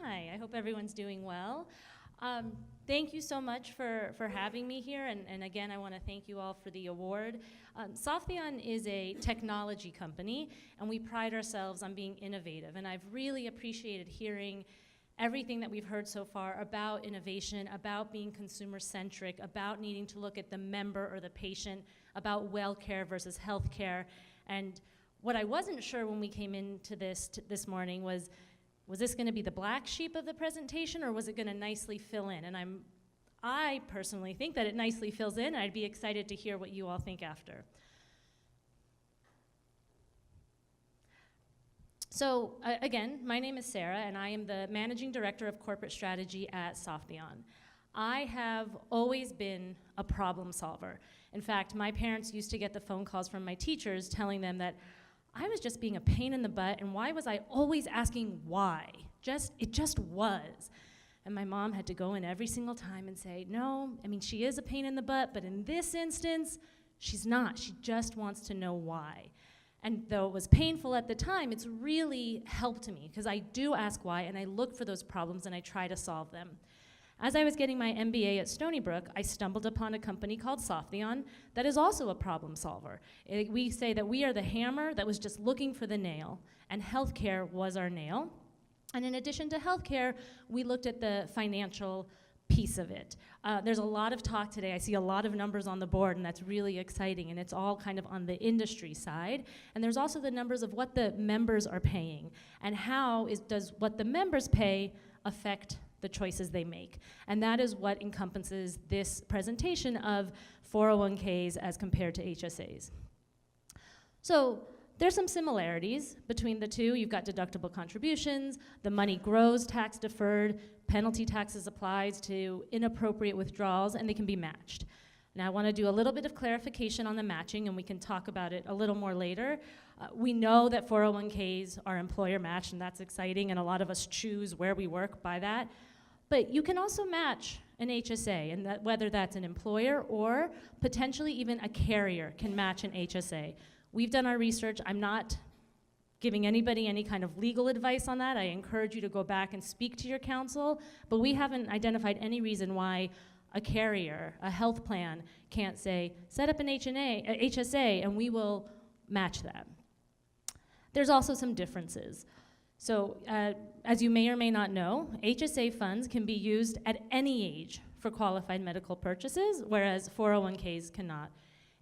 Hi, I hope everyone's doing well. Thank you so much for having me here, and again, I want to thank you all for the award. Softheon is a technology company, and we pride ourselves on being innovative, and I've really appreciated hearing everything that we've heard so far about innovation, about being consumer-centric, about needing to look at the member or the patient, about well care versus health care. And what I wasn't sure when we came into this morning was this going to be the black sheep of the presentation, or was it going to nicely fill in? And I personally think that it nicely fills in, and I'd be excited to hear what you all think after. So again, my name is Sarah, and I am the Managing Director of Corporate Strategy at Softheon. I have always been a problem solver. In fact, my parents used to get the phone calls from my teachers telling them that I was just being a pain in the butt, and why was I always asking why? It just was. And my mom had to go in every single time and say, no, I mean, she is a pain in the butt, but in this instance, she's not. She just wants to know why. And though it was painful at the time, it's really helped me, because I do ask why, and I look for those problems, and I try to solve them. As I was getting my MBA at Stony Brook, I stumbled upon a company called Softheon that is also a problem solver. We say that we are the hammer that was just looking for the nail, and healthcare was our nail. And in addition to healthcare, we looked at the financial piece of it. There's a lot of talk today. I see a lot of numbers on the board, and that's really exciting, and it's all kind of on the industry side. And there's also the numbers of what the members are paying, and how does what the members pay affect the choices they make. And that is what encompasses this presentation of 401ks as compared to HSAs. So there's some similarities between the two. You've got deductible contributions, the money grows tax deferred, penalty taxes applies to inappropriate withdrawals, and they can be matched. Now I want to do a little bit of clarification on the matching, and we can talk about it a little more later. We know that 401ks are employer matched, and that's exciting, and a lot of us choose where we work by that. But you can also match an HSA, and whether that's an employer or potentially even a carrier can match an HSA. We've done our research. I'm not giving anybody any kind of legal advice on that. I encourage you to go back and speak to your counsel, but we haven't identified any reason why a carrier, a health plan, can't say, set up an HSA, and we will match that. There's also some differences. So as you may or may not know, HSA funds can be used at any age for qualified medical purchases, whereas 401ks cannot.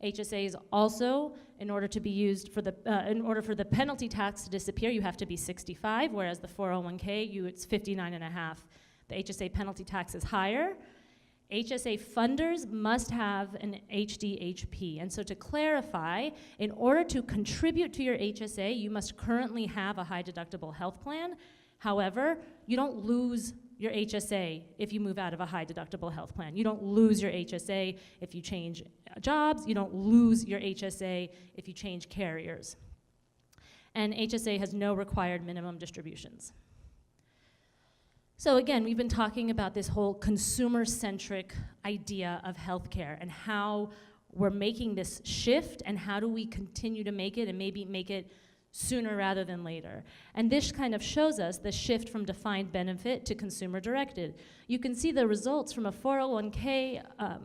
HSAs also, in order to be used for in order for the penalty tax to disappear, you have to be 65, whereas the 401k, it's 59.5. The HSA penalty tax is higher. HSA funders must have an HDHP. And so to clarify, in order to contribute to your HSA, you must currently have a high deductible health plan. However, you don't lose your HSA if you move out of a high deductible health plan. You don't lose your HSA if you change jobs. You don't lose your HSA if you change carriers. And HSA has no required minimum distributions. So again, we've been talking about this whole consumer-centric idea of healthcare and how we're making this shift, and how do we continue to make it, and maybe make it sooner rather than later. And this kind of shows us the shift from defined benefit to consumer-directed. You can see the results from a 401k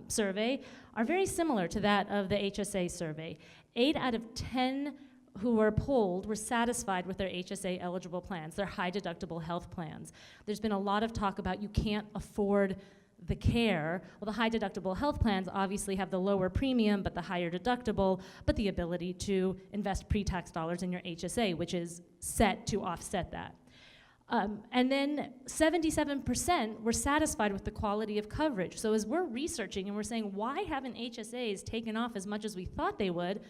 survey are very similar to that of the HSA survey. 8 out of 10 who were polled were satisfied with their HSA eligible plans, their high deductible health plans. There's been a lot of talk about you can't afford the care. Well, the high deductible health plans obviously have the lower premium but the higher deductible, but the ability to invest pre-tax dollars in your HSA, which is set to offset that. And then 77% were satisfied with the quality of coverage. So as we're researching and we're saying, why haven't HSAs taken off as much as we thought they would?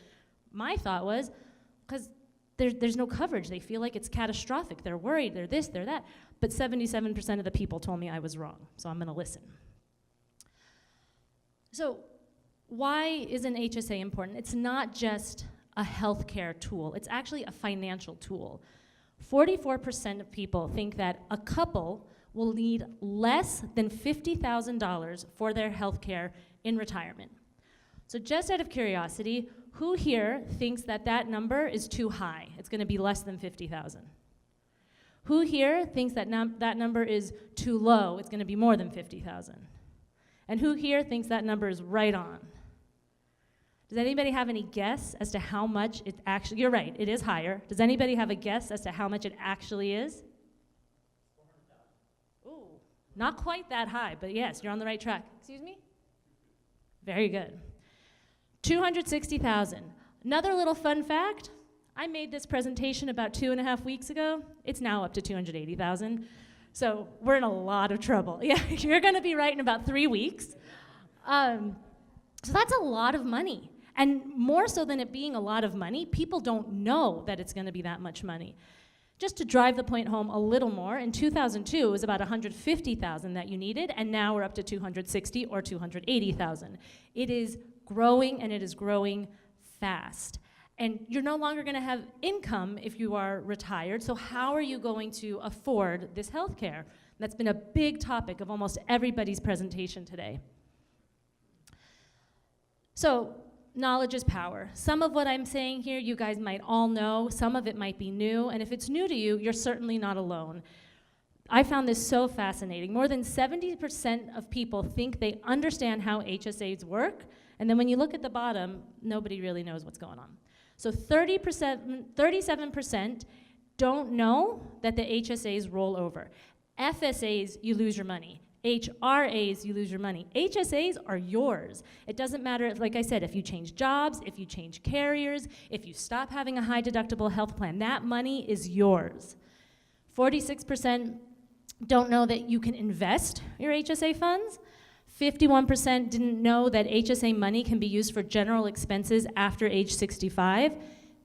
My thought was, because there's no coverage. They feel like it's catastrophic. They're worried, they're this, they're that. But 77% of the people told me I was wrong, so I'm gonna listen. So why is an HSA important? It's not just a healthcare tool. It's actually a financial tool. 44% of people think that a couple will need less than $50,000 for their healthcare in retirement. So just out of curiosity, who here thinks that that number is too high? It's going to be less than 50,000. Who here thinks that that number is too low? It's going to be more than 50,000. And who here thinks that number is right on? Does anybody have any guess as to how much it actually, you're right, it is higher. Does anybody have a guess as to how much it actually is? 400,000. Ooh, not quite that high, but yes, you're on the right track. Excuse me? Very good. 260,000. Another little fun fact, I made this presentation about 2.5 weeks ago. It's now up to 280,000. So we're in a lot of trouble. Yeah, you're gonna be right in about 3 weeks. So that's a lot of money. And more so than it being a lot of money, people don't know that it's gonna be that much money. Just to drive the point home a little more, in 2002, it was about 150,000 that you needed, and now we're up to 260 or 280,000. It is growing, and it is growing fast. And you're no longer gonna have income if you are retired, so how are you going to afford this health care? That's been a big topic of almost everybody's presentation today. So, knowledge is power. Some of what I'm saying here you guys might all know, some of it might be new, and if it's new to you, you're certainly not alone. I found this so fascinating. More than 70% of people think they understand how HSAs work, and then when you look at the bottom, nobody really knows what's going on. So 37% don't know that the HSAs roll over. FSAs, you lose your money. HRAs, you lose your money. HSAs are yours. It doesn't matter, if, like I said, if you change jobs, if you change carriers, if you stop having a high deductible health plan, that money is yours. 46% don't know that you can invest your HSA funds. 51% didn't know that HSA money can be used for general expenses after age 65.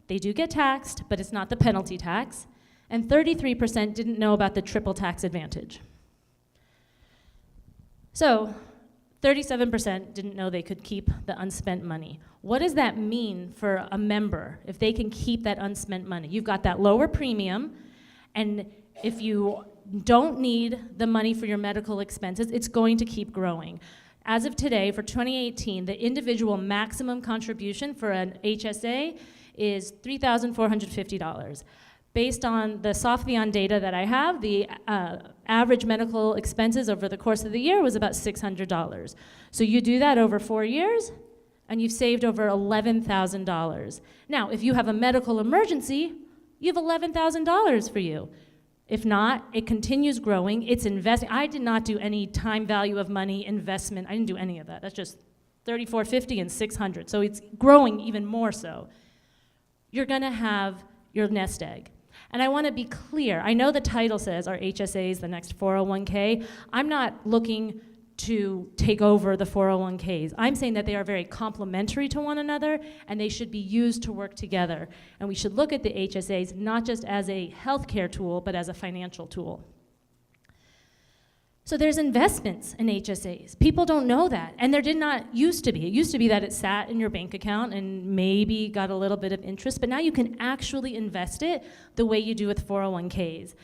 They do get taxed, but it's not the penalty tax. And 33% didn't know about the triple tax advantage. So 37% didn't know they could keep the unspent money. What does that mean for a member if they can keep that unspent money? You've got that lower premium, and if you don't need the money for your medical expenses, it's going to keep growing. As of today, for 2018, the individual maximum contribution for an HSA is $3,450. Based on the Softheon data that I have, the average medical expenses over the course of the year was about $600. So you do that over 4 years, and you've saved over $11,000. Now, if you have a medical emergency, you have $11,000 for you. If not, it continues growing, it's investing. I did not do any time value of money investment, I didn't do any of that. That's just $3,450 and $600, so it's growing even more so. You're gonna have your nest egg. And I wanna be clear, I know the title says, Are HSAs the next 401k? I'm not looking to take over the 401ks. I'm saying that they are very complementary to one another, and they should be used to work together. And we should look at the HSAs not just as a healthcare tool, but as a financial tool. So there's investments in HSAs. People don't know that, and there did not used to be. It used to be that it sat in your bank account and maybe got a little bit of interest, but now you can actually invest it the way you do with 401ks.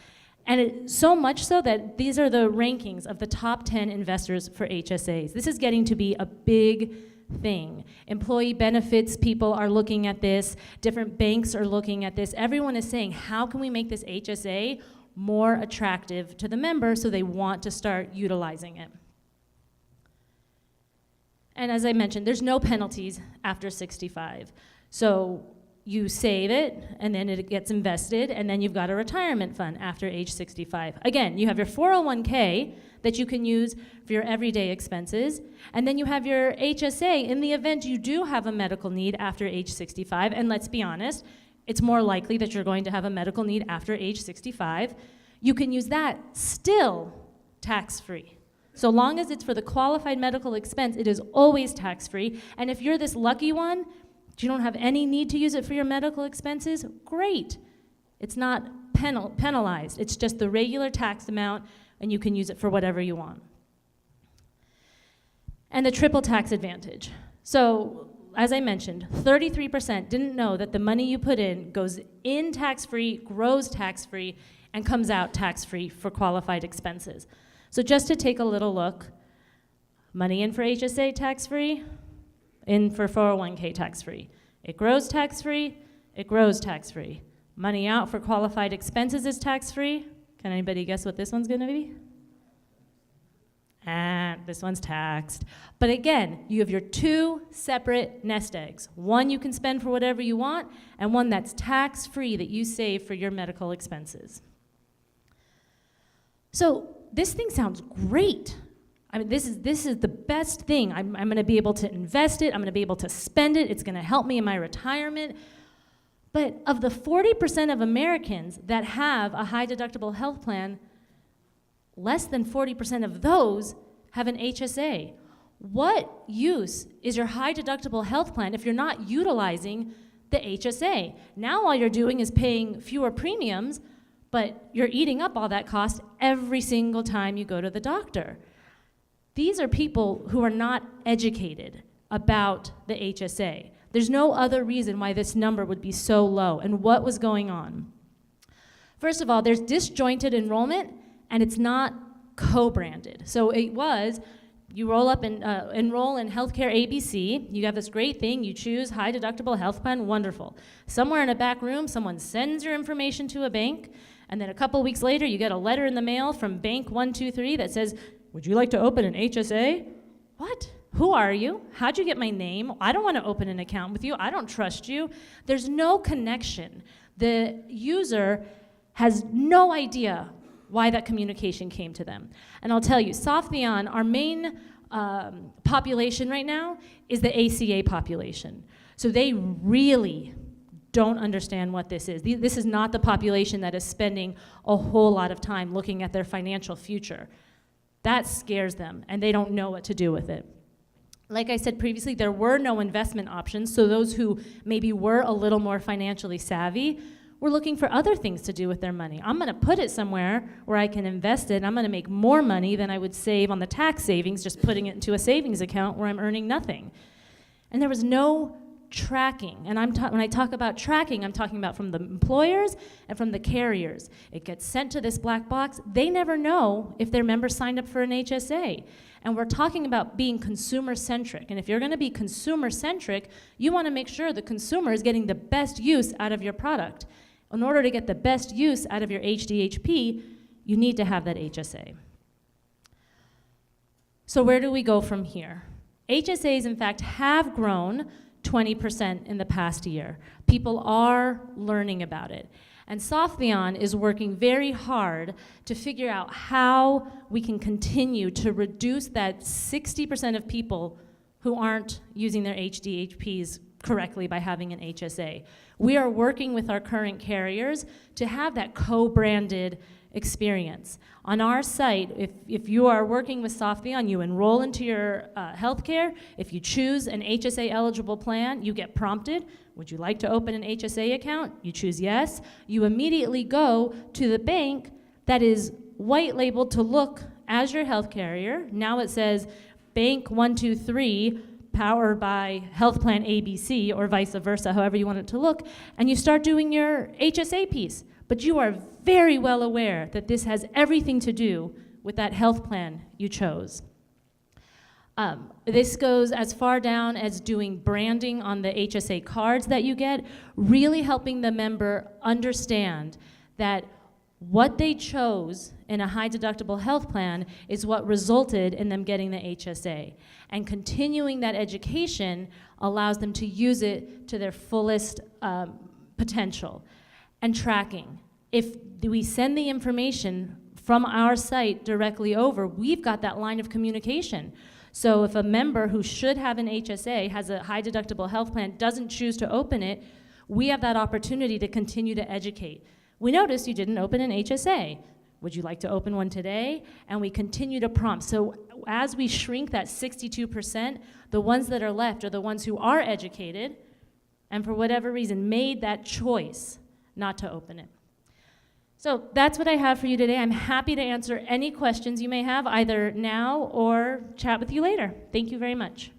And so much so that these are the rankings of the top 10 investors for HSAs. This is getting to be a big thing. Employee benefits people are looking at this, different banks are looking at this. Everyone is saying, how can we make this HSA more attractive to the member so they want to start utilizing it? And as I mentioned, there's no penalties after 65. So you save it, and then it gets invested, and then you've got a retirement fund after age 65. Again, you have your 401k that you can use for your everyday expenses, and then you have your HSA in the event you do have a medical need after age 65, and let's be honest, it's more likely that you're going to have a medical need after age 65. You can use that still tax-free. So long as it's for the qualified medical expense, it is always tax-free, and if you're this lucky one, you don't have any need to use it for your medical expenses, great. It's not penalized. It's just the regular tax amount, and you can use it for whatever you want. And the triple tax advantage. So, as I mentioned, 33% didn't know that the money you put in goes in tax-free, grows tax-free, and comes out tax-free for qualified expenses. So just to take a little look, money in for HSA tax-free, in for 401k tax-free. It grows tax-free, it grows tax-free. Money out for qualified expenses is tax-free, Can anybody guess what this one's going to be? This one's taxed. But again, you have your two separate nest eggs. One you can spend for whatever you want, and one that's tax-free that you save for your medical expenses. So this thing sounds great. I mean, this is the best thing. I'm going to be able to invest it. I'm going to be able to spend it. It's going to help me in my retirement. But of the 40% of Americans that have a high-deductible health plan, less than 40% of those have an HSA. What use is your high-deductible health plan if you're not utilizing the HSA? Now all you're doing is paying fewer premiums, but you're eating up all that cost every single time you go to the doctor. These are people who are not educated about the HSA. There's no other reason why this number would be so low. And what was going on? First of all, there's disjointed enrollment, and it's not co-branded. So it was, you roll up and enroll in Healthcare ABC, you have this great thing, you choose high deductible health plan, wonderful. Somewhere in a back room, someone sends your information to a bank, and then a couple weeks later, you get a letter in the mail from Bank 123 that says, would you like to open an HSA? What? Who are you? How'd you get my name? I don't want to open an account with you. I don't trust you. There's no connection. The user has no idea why that communication came to them. And I'll tell you, Softheon, our main population right now is the ACA population. So they really don't understand what this is. This is not the population that is spending a whole lot of time looking at their financial future. That scares them, and they don't know what to do with it. Like I said previously, there were no investment options, so those who maybe were a little more financially savvy were looking for other things to do with their money. I'm going to put it somewhere where I can invest it, and I'm going to make more money than I would save on the tax savings just putting it into a savings account where I'm earning nothing. And there was no tracking. And when I talk about tracking, I'm talking about from the employers and from the carriers. It gets sent to this black box. They never know if their members signed up for an HSA. And we're talking about being consumer-centric. And if you're going to be consumer-centric, you want to make sure the consumer is getting the best use out of your product. In order to get the best use out of your HDHP, you need to have that HSA. So where do we go from here? HSAs, in fact, have grown 20% in the past year. People are learning about it. And Softheon is working very hard to figure out how we can continue to reduce that 60% of people who aren't using their HDHPs correctly by having an HSA. We are working with our current carriers to have that co-branded experience. On our site, if you are working with Softheon, you enroll into your healthcare. If you choose an HSA eligible plan, you get prompted, would you like to open an HSA account? You choose yes. You immediately go to the bank that is white labeled to look as your health carrier. Now it says Bank 123 powered by Health Plan ABC or vice versa, however you want it to look, and you start doing your HSA piece. But you are very well aware that this has everything to do with that health plan you chose. This goes as far down as doing branding on the HSA cards that you get, really helping the member understand that what they chose in a high deductible health plan is what resulted in them getting the HSA. And continuing that education allows them to use it to their fullest potential. And tracking. If we send the information from our site directly over, we've got that line of communication. So if a member who should have an HSA, has a high deductible health plan, doesn't choose to open it, we have that opportunity to continue to educate. We noticed you didn't open an HSA. Would you like to open one today? And we continue to prompt. So as we shrink that 62%, the ones that are left are the ones who are educated and for whatever reason made that choice not to open it. So that's what I have for you today. I'm happy to answer any questions you may have either now or chat with you later. Thank you very much.